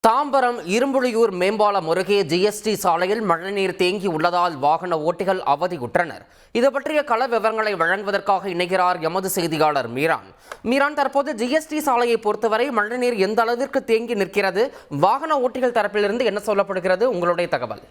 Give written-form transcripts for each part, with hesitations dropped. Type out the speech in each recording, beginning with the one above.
தாம்பரம் இரும்புலியூர் மேம்பாலம் அருகே ஜிஎஸ்டி சாலையில் மழைநீர் தேங்கி உள்ளதால் வாகன ஓட்டிகள் அவதியுற்றனர். இது பற்றிய கள விவரங்களை வழங்குவதற்காக இணைகிறார் எமது செய்தியாளர் மீரான். தற்போது ஜிஎஸ்டி சாலையை பொறுத்தவரை மழைநீர் எந்த அளவிற்கு தேங்கி நிற்கிறது? வாகன ஓட்டிகள் தரப்பிலிருந்து என்ன சொல்லப்படுகிறது? உங்களுடைய தகவல்.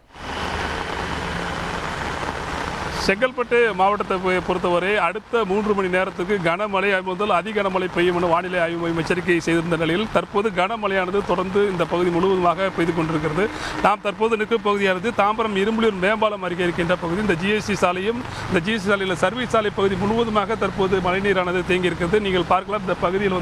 செங்கல்பட்டு மாவட்டத்தை பொறுத்தவரை அடுத்த 3 மணி நேரத்துக்கு கனமழை முதல் அதி கனமழை பெய்யும் என வானிலை ஆய்வு மையம் எச்சரிக்கை செய்திருந்த நிலையில் தற்போது கனமழையானது தொடர்ந்து இந்த பகுதி முழுவதுமாக பெய்து கொண்டிருக்கிறது. நாம் தற்போது நிற்கும் பகுதியானது தாம்பரம் இரும்புலியூர் மேம்பாலம் அருகே இருக்கின்ற பகுதி. இந்த ஜிஎஸ்டி சாலையும் இந்த ஜிஎஸ்டி சாலையில் சர்வீஸ் சாலை பகுதி முழுவதுமாக தற்போது மழைநீரானது தேங்கி இருக்கிறது. நீங்கள் பார்க்கலாம், இந்த பகுதியில்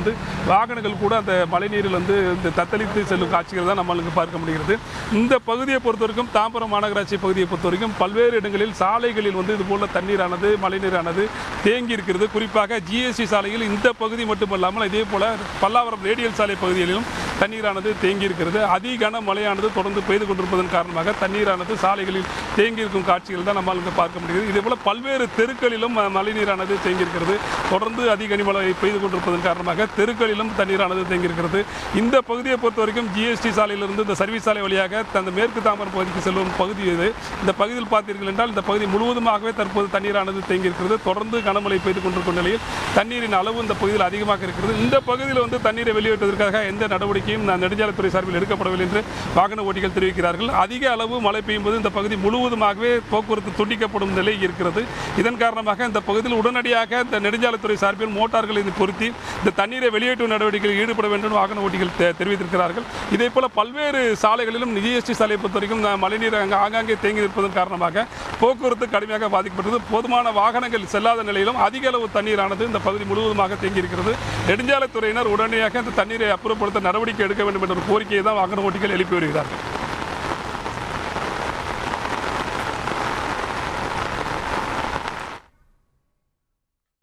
வாகனங்கள் கூட அந்த மழைநீரில் இந்த தத்தளித்து செல்லும் காட்சிகள் தான் நம்மளுக்கு பார்க்க முடிகிறது. இந்த பகுதியை பொறுத்தவரைக்கும் தாம்பரம் மாநகராட்சி பகுதியை பொறுத்தவரைக்கும் பல்வேறு இடங்களில் சாலைகளில் இதுபோல தண்ணீரானது மழைநீரானது தேங்கி இருக்கிறது. குறிப்பாக ஜிஎஸ்டி சாலையில் இந்த பகுதி மட்டுமல்லாமல் இதே போல பல்லாவரம் ரேடியல் சாலை பகுதிகளிலும் தண்ணீரானது தேங்கி இருக்கிறது. அதிக மழையானது தொடர்ந்து பெய்து கொண்டிருப்பதன் காரணமாக தண்ணீரானது சாலைகளில் தேங்கி இருக்கும் காட்சிகள் தான் நம்மால் பார்க்க முடிகிறது. இதே போல பல்வேறு தெருக்களிலும் மழைநீரானது தேங்கி இருக்கிறது. தொடர்ந்து அதிக மழை பெய்து கொண்டிருப்பதன் காரணமாக தெருக்களிலும் தண்ணீரானது தேங்கி இருக்கிறது. இந்த பகுதியை பொறுத்த வரைக்கும் ஜிஎஸ்டி சாலையிலிருந்து இந்த சர்வீஸ் சாலை வழியாக அந்த மேற்கு தாம்பரம் பகுதிக்கு செல்லும் பகுதி இது. இந்த பகுதியில் பார்த்தீர்கள் என்றால் இந்த பகுதி முழுவதுமாக தற்போது தண்ணீரானது தேங்கி இருக்கிறது. தொடர்ந்து கனமழை பெய்து கொண்டிருக்கும் நிலையில் தண்ணீரின் அளவு இந்த பகுதியில் அதிகமாக இருக்கிறது. இந்த பகுதியில் தண்ணீரை வெளியேற்றுவதற்காக எந்த நடவடிக்கையும் நெடுஞ்சாலைத்துறை சார்பில் எடுக்கப்படவில்லை என்று வாகன ஓட்டிகள் தெரிவிக்கிறார்கள். அதிக அளவு மழை பெய்யும் போது இந்த பகுதி முழுவதுமாகவே போக்குவரத்து துண்டிக்கப்படும் நிலை இருக்கிறது. இதன் காரணமாக இந்த பகுதியில் உடனடியாக இந்த நெடுஞ்சாலைத்துறை சார்பில் மோட்டார்களை பொருத்தி இந்த தண்ணீரை வெளியேற்றும் நடவடிக்கையில் ஈடுபட வேண்டும் வாகன ஓட்டிகள் தெரிவித்திருக்கிறார்கள். இதே போல பல்வேறு சாலைகளிலும் ஜிஎஸ்டி சாலையை பொறுத்த வரைக்கும் மழைநீர் ஆங்காங்கே தேங்கி இருப்பதன் காரணமாக போக்குவரத்து கடுமையாக பாதிக்கப்பட்டது. போதுமான வாகனங்கள் செல்லாத நிலையிலும் அதிக அளவு தண்ணீரானது இந்த பகுதி முழுவதுமாக தேங்கி இருக்கிறது. நெடுஞ்சாலைத்துறையினர் உடனடியாக இந்த தண்ணீரை அப்புறப்படுத்த நடவடிக்கை எடுக்க வேண்டும் என்ற ஒரு கோரிக்கையை தான் வாகன ஓட்டிகள் எழுப்பி வருகிறார்கள்.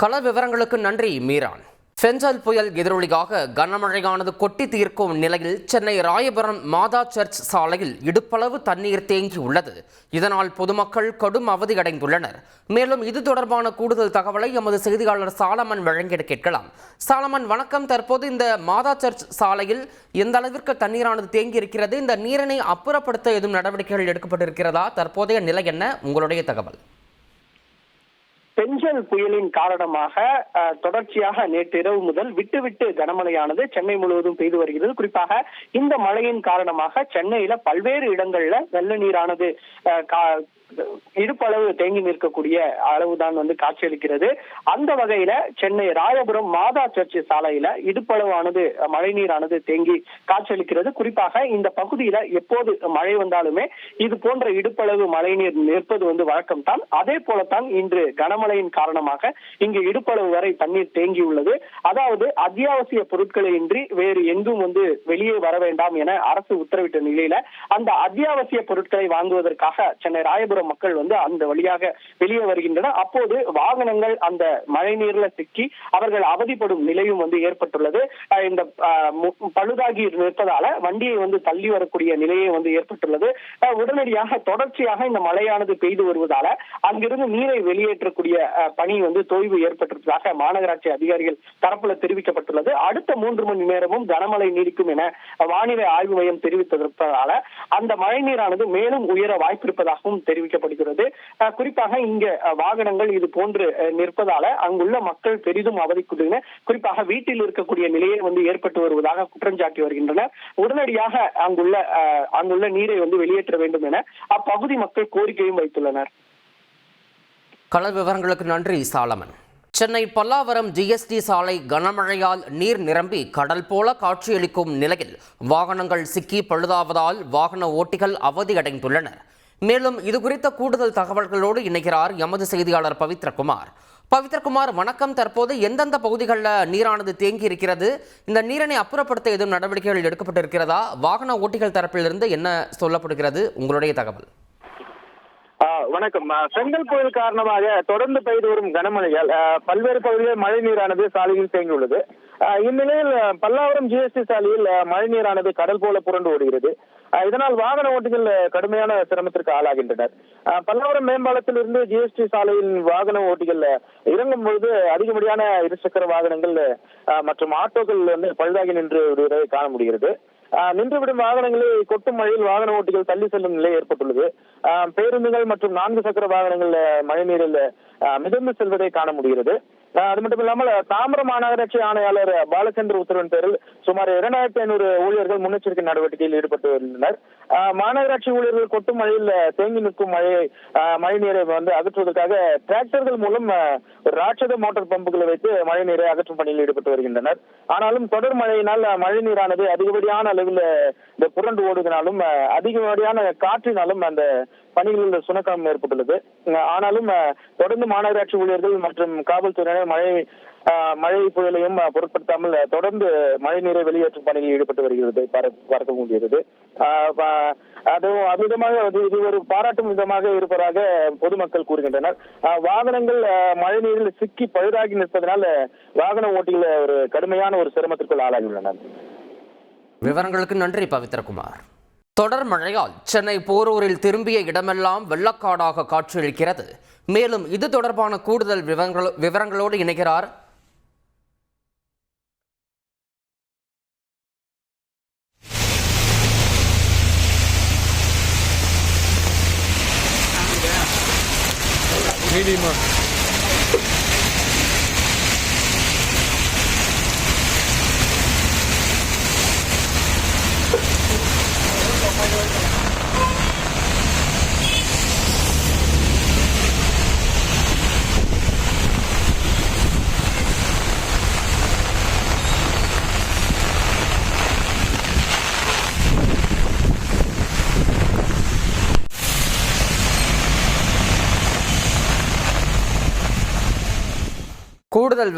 கள விவரங்களுக்கு நன்றி மீரான். பெஞ்சல் புயல் எதிரொலியாக கனமழையானது கொட்டி தீர்க்கும் நிலையில் சென்னை ராயபுரம் மாதா சர்ச் சாலையில் இடுப்பளவு தண்ணீர் தேங்கி உள்ளது. இதனால் பொதுமக்கள் கடும் அவதியடைந்துள்ளனர். மேலும் இது தொடர்பான கூடுதல் தகவலை எமது செய்தியாளர் சாலமன் வழங்கிட கேட்கலாம். சாலமன், வணக்கம். தற்போது இந்த மாதா சர்ச் சாலையில் எந்த அளவிற்கு தண்ணீரானது தேங்கி இருக்கிறது? இந்த நீரினை அப்புறப்படுத்த எதுவும் நடவடிக்கைகள் எடுக்கப்பட்டிருக்கிறதா? தற்போதைய நிலை என்ன? உங்களுடைய தகவல். பெஞ்சல் புயலின் காரணமாக தொடர்ச்சியாக நேற்றிரவு முதல் விட்டு கனமழையானது சென்னை முழுவதும் பெய்து வருகிறது. குறிப்பாக இந்த மழையின் காரணமாக சென்னையில பல்வேறு இடங்கள்ல வெள்ள நீரானது இடுப்பளவு தேங்கி நிற்கக்கூடிய அளவுதான் காட்சியளிக்கிறது. அந்த வகையில சென்னை ராயபுரம் மாதா சர்ச் சாலையில இடுப்பளவானது மழைநீரானது தேங்கி காட்சியளிக்கிறது. குறிப்பாக இந்த பகுதியில எப்போது மழை வந்தாலுமே இது போன்ற இடுப்பளவு மழைநீர் நிற்பது வழக்கம் தான். அதே போலத்தான் இன்று கனமழையின் காரணமாக இங்கு இடுப்பளவு வரை தண்ணீர் தேங்கியுள்ளது. அதாவது அத்தியாவசிய பொருட்களை இன்றி வேறு எங்கும் வெளியே வர வேண்டாம் என அரசு உத்தரவிட்ட நிலையில அந்த அத்தியாவசிய பொருட்களை வாங்குவதற்காக சென்னை ராயபுரம் மக்கள் அந்த வழியாக வெளியே வருகின்றனர். அப்போது வாகனங்கள் அந்த மழை நீர்ல சிக்கி அவர்கள் அவதிப்படும் நிலையும் ஏற்பட்டுள்ளது. இந்த பழுதாகி நிற்பதால வண்டியை தள்ளி வரக்கூடிய நிலையை ஏற்பட்டுள்ளது. உடனடியாக தொடர்ச்சியாக இந்த மழையானது பெய்து வருவதால அங்கிருந்து நீரை வெளியேற்றக்கூடிய பணி தொய்வு ஏற்பட்டிருப்பதாக மாநகராட்சி அதிகாரிகள் தரப்புல தெரிவிக்கப்பட்டுள்ளது. அடுத்த 3 மணி நேரமும் கனமழை நீடிக்கும் என வானிலை ஆய்வு மையம் தெரிவித்திருப்பதால அந்த மழை நீரானது மேலும் உயர வாய்ப்பிருப்பதாகவும் தெரிவிக்கப்படுகிறது. குறிப்பாக இங்க வாகனங்கள் இது போன்று நிற்பதால அங்குள்ள மக்கள் பெரிதும் அவதிக்குள்ளனர். குறிப்பாக வீட்டில் இருக்கக்கூடிய நிலையை ஏற்பட்டு வருவதாக குற்றம் சாட்டி வருகின்றனர். உடனடியாக அங்குள்ள நீரை வெளியேற்ற வேண்டும் என அப்பகுதி மக்கள் கோரிக்கையும் வைத்துள்ளனர். கள விவரங்களுக்கு நன்றி சாலமன். சென்னை பல்லாவரம் ஜிஎஸ்டி சாலை கனமழையால் நீர் நிரம்பி கடல் போல காட்சியளிக்கும் நிலையில் வாகனங்கள் சிக்கி பழுதாவதால் வாகன ஓட்டிகள் அவதியடைந்துள்ளனர். மேலும் இது குறித்த கூடுதல் தகவல்களோடு இணைகிறார் எமது செய்தியாளர் பவித்ரகுமார். வணக்கம். தற்போது எந்தெந்த பகுதிகளில் நீரானது தேங்கி இருக்கிறது? இந்த நீரினை அப்புறப்படுத்த எதுவும் நடவடிக்கைகள் எடுக்கப்பட்டிருக்கிறதா? வாகன ஓட்டிகள் தரப்பிலிருந்து என்ன சொல்லப்படுகிறது? உங்களுடைய தகவல். வணக்கம். செங்கல் புயல் காரணமாக தொடர்ந்து பெய்து வரும் கனமழையால் பல்வேறு பகுதிகளில் மழை நீரானது சாலையில் தேங்கியுள்ளது. இந்நிலையில் பல்லாவரம் ஜிஎஸ்டி சாலையில் மழை நீரானது கடல் போல புரண்டு ஓடுகிறது. இதனால் வாகன ஓட்டிகள் கடுமையான சிரமத்திற்கு ஆளாகின்றனர். பல்லாவரம் மேம்பாலத்தில் இருந்து ஜிஎஸ்டி சாலையில் வாகன ஓட்டிகள் இறங்கும் பொழுது அதிகப்படியான இருசக்கர வாகனங்கள் மற்றும் ஆட்டோக்கள் பழுதாகி நின்று விடுவதை காண முடிகிறது. நின்றுவிடும் வாகனங்களை கொட்டும் மழையில் வாகன ஓட்டிகள் தள்ளி செல்லும் நிலை ஏற்பட்டுள்ளது. பேருந்துகள் மற்றும் 4 சக்கர வாகனங்கள் மழைநீரில் மிதந்து செல்வதை காண முடிகிறது. அது மட்டும் இல்லாமல் தாம்பரம் மாநகராட்சி ஆணையாளர் பாலச்சந்திர உத்தரவின் பேரில் சுமார் 2500 ஊழியர்கள் முன்னெச்சரிக்கை நடவடிக்கையில் ஈடுபட்டு வருகின்றனர். மாநகராட்சி ஊழியர்கள் கொட்டும் மழையில் தேங்கி நிற்கும் மழை நீரை அகற்றுவதற்காக டிராக்டர்கள் மூலம் ராட்சத மோட்டார் பம்புகளை வைத்து மழை நீரை அகற்றும் பணியில் ஈடுபட்டு வருகின்றனர். ஆனாலும் தொடர் மழையினால் மழை நீரானது அதிகப்படியான அளவில் இந்த புரண்டு ஓடுவதனாலும் அதிகப்படியான காற்றினாலும் அந்த பணிகளில் சுணக்கம் ஏற்பட்டுள்ளது. ஆனாலும் தொடர்ந்து மாநகராட்சி ஊழியர்கள் மற்றும் காவல்துறையினர் மழை புயலையும் பொருட்படுத்தாமல் தொடர்ந்து மழை நீரை வெளியேற்றும் பணியில் ஈடுபட்டு வருகிறது பார்க்க முடிகிறது. இது ஒரு பாராட்டும் விதமாக இருப்பதாக பொதுமக்கள் கூறுகின்றனர். வாகனங்கள் மழை நீரில் சிக்கி பழுதாகி நிற்பதனால் வாகன ஓட்டிகள் ஒரு கடுமையான ஒரு சிரமத்திற்குள் ஆளாகியுள்ளனர். விவரங்களுக்கு நன்றி பவித்ரகுமார். தொடர் மழையால் சென்னை போரூரில் திரும்பிய இடமெல்லாம் வெள்ளக்காடாக காட்சியளிக்கிறது. மேலும் இது தொடர்பான கூடுதல் விவரங்களோடு இணைகிறார் கூடுதல்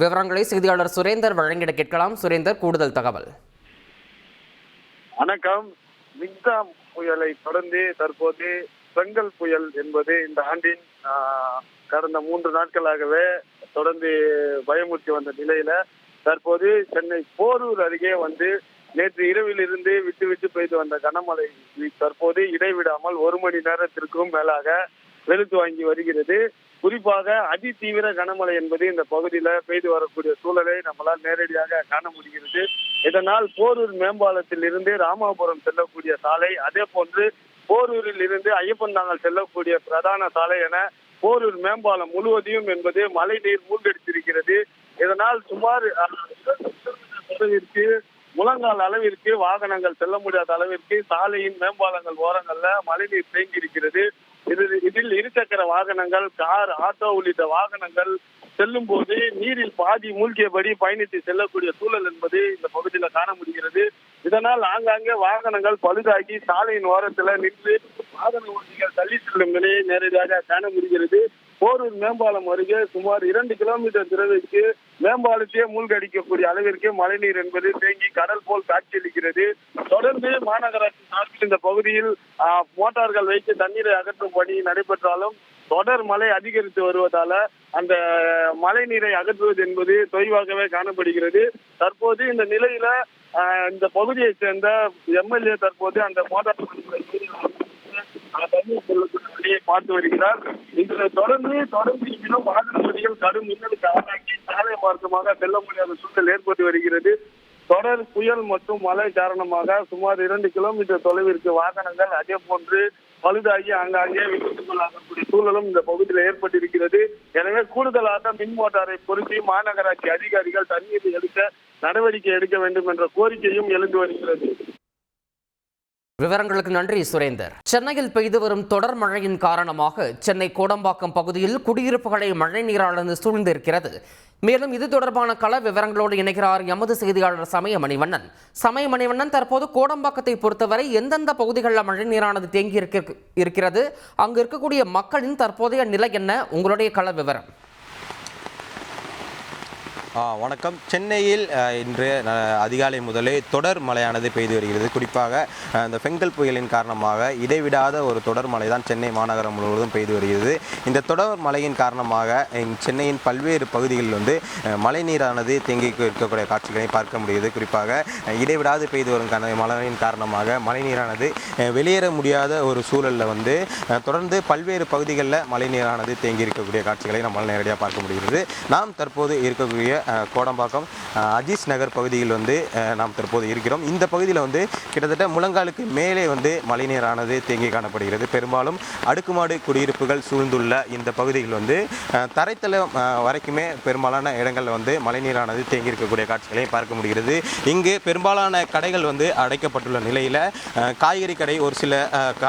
விவரங்களை செய்தியாளர் சுரேந்தர் வழங்கிட கேட்கலாம். சுரேந்தர், கூடுதல் தகவல். வணக்கம். மிக்தா புயலை தொடர்ந்து தற்போது செங்கல் புயல் என்பது இந்த ஆண்டின் கடந்த 3 நாட்களாகவே தொடர்ந்து பயமுறுத்தி வந்த நிலையில தற்போது சென்னை போரூர் அருகே நேற்று இரவில் இருந்து விட்டு விட்டு பெய்து வந்த கனமழை தற்போது இடைவிடாமல் 1 மணி நேரத்திற்கும் மேலாக வெளுத்து வாங்கி வருகிறது. குறிப்பாக அதிதீவிர கனமழை என்பது இந்த பகுதியில பெய்து வரக்கூடிய சூழலை நம்மளால் நேரடியாக காண முடிகிறது. இதனால் போரூர் மேம்பாலத்தில் இருந்து ராமாபுரம் செல்லக்கூடிய சாலை, அதே போன்று போரூரில் இருந்து ஐயப்பன்தாங்கல் செல்லக்கூடிய பிரதான சாலை என போரூர் மேம்பாலம் முழுவதையும் என்பது மழை நீர் மூழ்கடித்திருக்கிறது. இதனால் சுமார் முழங்கால் அளவிற்கு வாகனங்கள் செல்ல முடியாத அளவிற்கு சாலையின் மேம்பாலங்கள் ஓரங்கள்ல மழைநீர் தேங்கி இருக்கிறது. இதில் இருசக்கர வாகனங்கள், கார், ஆட்டோ உள்ளிட்ட வாகனங்கள் செல்லும் போது நீரில் பாதி மூழ்கியபடி பயணித்து செல்லக்கூடிய சூழல் என்பது இந்த பகுதியில் காண முடிகிறது. இதனால் ஆங்காங்கே வாகனங்கள் பழுதாகி சாலையின் ஓரத்துல நின்று வாகன ஓட்டிகள் தள்ளி செல்லும் நிலையை நேரடியாக காண முடிகிறது. போரூர் மேம்பாலம் அருகே சுமார் 2 கிலோமீட்டர் தொலைவிற்கு மேம்பாலத்தையே மூழ்கடிக்கக்கூடிய அளவிற்கு மழைநீர் என்பது தேங்கி கடல் போல் காட்சியளிக்கிறது. தொடர்ந்து மாநகராட்சி சார்பில் இந்த பகுதியில் மோட்டார்கள் வைத்து தண்ணீரை அகற்றும் பணி நடைபெற்றாலும் தொடர் மழை அதிகரித்து வருவதால அந்த மழை நீரை அகற்றுவது என்பது தொய்வாகவே காணப்படுகிறது. தற்போது இந்த நிலையில இந்த பகுதியை சேர்ந்த எம்எல்ஏ தற்போது அந்த மோட்டார் தண்ணீர் செல்லக்கூடிய பார்த்து வருகிறார். இதில் தொடர்ந்து இன்னும் வாகன வழிகள் கடும் மின்னலுக்கு ஆளாக்கி சாலை மார்க்கமாக செல்ல முடியாத சூழல் ஏற்பட்டு வருகிறது. தொடர் புயல் மற்றும் மழை காரணமாக சுமார் 2 கிலோமீட்டர் தொலைவிற்கு வாகனங்கள் அதே போன்று பழுதாகி ஆங்காங்கே விபத்துக்குள்ளாகக்கூடிய சூழலும் இந்த பகுதியில் ஏற்பட்டிருக்கிறது. எனவே கூடுதலாக மின் மோட்டாரை பொருத்தி மாநகராட்சி அதிகாரிகள் தண்ணீரை எடுக்க நடவடிக்கை எடுக்க வேண்டும் என்ற கோரிக்கையும் எழுந்து வருகிறது. விவரங்களுக்கு நன்றி சுரேந்தர். சென்னையில் பெய்து வரும் தொடர் மழையின் காரணமாக சென்னை கோடம்பாக்கம் பகுதியில் குடியிருப்புகளை மழை நீரால் சூழ்ந்திருக்கிறது. மேலும் இது தொடர்பான கள விவரங்களோடு இணைகிறார் எமது செய்தியாளர் சமயமணிவண்ணன். தற்போது கோடம்பாக்கத்தை பொறுத்தவரை எந்தெந்த பகுதிகளில் மழை நீரானது தேங்கி இருக்கிறது, அங்கு இருக்கக்கூடிய மக்களின் தற்போதைய நிலை என்ன, உங்களுடைய கள விவரம்? வணக்கம். சென்னையில் இன்று அதிகாலை முதலே தொடர் மழையானது பெய்து வருகிறது. குறிப்பாக இந்த செங்கல் புயலின் காரணமாக இடைவிடாத ஒரு தொடர் மழை தான் சென்னை மாநகரம் முழுவதும் பெய்து வருகிறது. இந்த தொடர் மழையின் காரணமாக சென்னையின் பல்வேறு பகுதிகளில் மழை நீரானது தேங்கி இருக்கக்கூடிய காட்சிகளை பார்க்க முடியுது. குறிப்பாக இடைவிடாது பெய்து வரும் மழையின் காரணமாக மழை நீரானது வெளியேற முடியாத ஒரு சூழலில் தொடர்ந்து பல்வேறு பகுதிகளில் மழை நீரானது தேங்கி இருக்கக்கூடிய காட்சிகளை நம்மால் நேரடியாக பார்க்க முடிகிறது. நாம் தற்போது இருக்கக்கூடிய கோடம்பாக்கம் அஜீஸ் நகர் பகுதியில் வந்து நாம் தற்போது இருக்கிறோம். இந்த பகுதியில் வந்து கிட்டத்தட்ட முழங்காலுக்கு மேலே வந்து மழைநீரானது தேங்கி காணப்படுகிறது. பெரும்பாலும் அடுக்குமாடி குடியிருப்புகள் சூழ்ந்துள்ள இந்த பகுதியில் வந்து தரைத்தளம் வரைக்குமே பெரும்பாலான இடங்களில் வந்து மழைநீரானது தேங்கி இருக்கக்கூடிய காட்சிகளை பார்க்க முடிகிறது. இங்கு பெரும்பாலான கடைகள் வந்து அடைக்கப்பட்டுள்ள நிலையில் காய்கறி கடை, ஒரு சில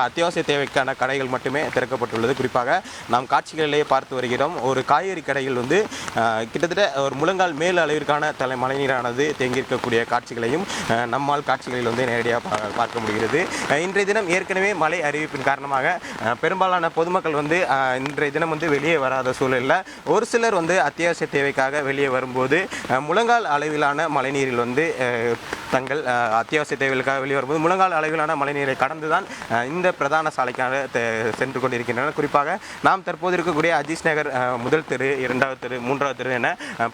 அத்தியாவசிய தேவைக்கான கடைகள் மட்டுமே திறக்கப்பட்டுள்ளது. குறிப்பாக நாம் காட்சிகளிலேயே பார்த்து வருகிறோம். ஒரு காய்கறி கடையில் வந்து கிட்டத்தட்ட ஒரு முழங்கால் மேல் அளவிற்கான மழைநீரானது தேங்கி இருக்கக்கூடிய காட்சிகளையும் நம்மால் காட்சிகளில் வந்து நேரடியாக பார்க்க முடிகிறது. இன்றைய தினம் ஏற்கனவே மழை அறிவிப்பின் காரணமாக பெரும்பாலான பொதுமக்கள் வந்து இன்றைய தினம் வந்து வெளியே வராத சூழலில் ஒரு சிலர் வந்து அத்தியாவசிய தேவைக்காக வெளியே வரும்போது முழங்கால் அளவிலான மழைநீரில் வந்து தங்கள் அத்தியாவசிய தேவைகளுக்காக வெளியே வரும்போது முழங்கால் அளவிலான மழைநீரை கடந்து தான் இந்த பிரதான சாலைக்காக சென்று கொண்டிருக்கின்றனர். குறிப்பாக நாம் தற்போது இருக்கக்கூடிய அஜீஸ் நகர் முதல் தெரு, 2வது தெரு, 3வது தெரு என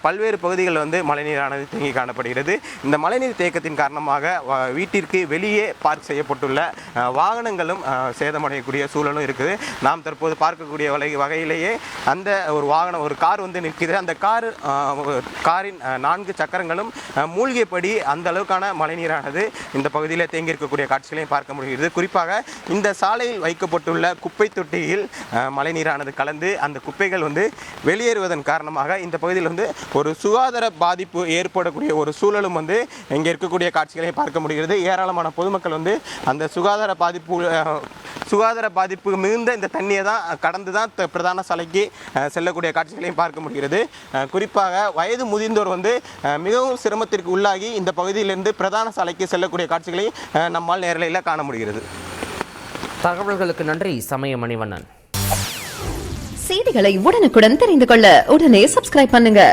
பல்வேறு பகுதிகளில் வந்து மழைநீரானது தேங்கி காணப்படுகிறது. இந்த மழைநீர் தேக்கத்தின் காரணமாக வீட்டிற்கு வெளியே பார்க் செய்யப்பட்டுள்ள வாகனங்களும் சேதமடையக்கூடிய சூழலும் இருக்குது. நாம் தற்போது பார்க்கக்கூடிய வகையிலேயே அந்த ஒரு வாகனம், ஒரு கார் வந்து நிற்கிறது. அந்த காரின் 4 சக்கரங்களும் மூழ்கியபடி அந்த அளவுக்கான மழைநீரானது இந்த பகுதியில் தேங்கி இருக்கக்கூடிய காட்சிகளையும் பார்க்க முடிகிறது. குறிப்பாக இந்த சாலையில் வைக்கப்பட்டுள்ள குப்பை தொட்டியில் மழைநீரானது கலந்து அந்த குப்பைகள் வந்து வெளியேறுவதன் காரணமாக இந்த பகுதியில் வந்து ஒரு சுகாதார பாதிப்பு ஏற்படக்கூடிய ஒரு சூழலும் வந்து இங்கே இருக்கக்கூடிய காட்சிகளை பார்க்க முடிகிறது. ஏராளமான பொதுமக்கள் வந்து அந்த சுகாதார பாதிப்பு மிகுந்த இந்த தண்ணியை தான் கடந்து தான் பிரதான சாலைக்கு செல்லக்கூடிய காட்சிகளையும் பார்க்க முடிகிறது. குறிப்பாக வயது முதிர்ந்தோர் வந்து மிகவும் சிரமத்திற்கு உள்ளாகி இந்த பகுதியிலிருந்து பிரதான சாலைக்கு செல்லக்கூடிய காட்சிகளை நம்மால் நேரலையில் காண முடிகிறது. தகவல்களுக்கு நன்றி சமய மணிவண்ணன். செய்திகளை உடனுக்குடன் தெரிந்து கொள்ள உடனே சப்ஸ்கிரைப் பண்ணுங்க.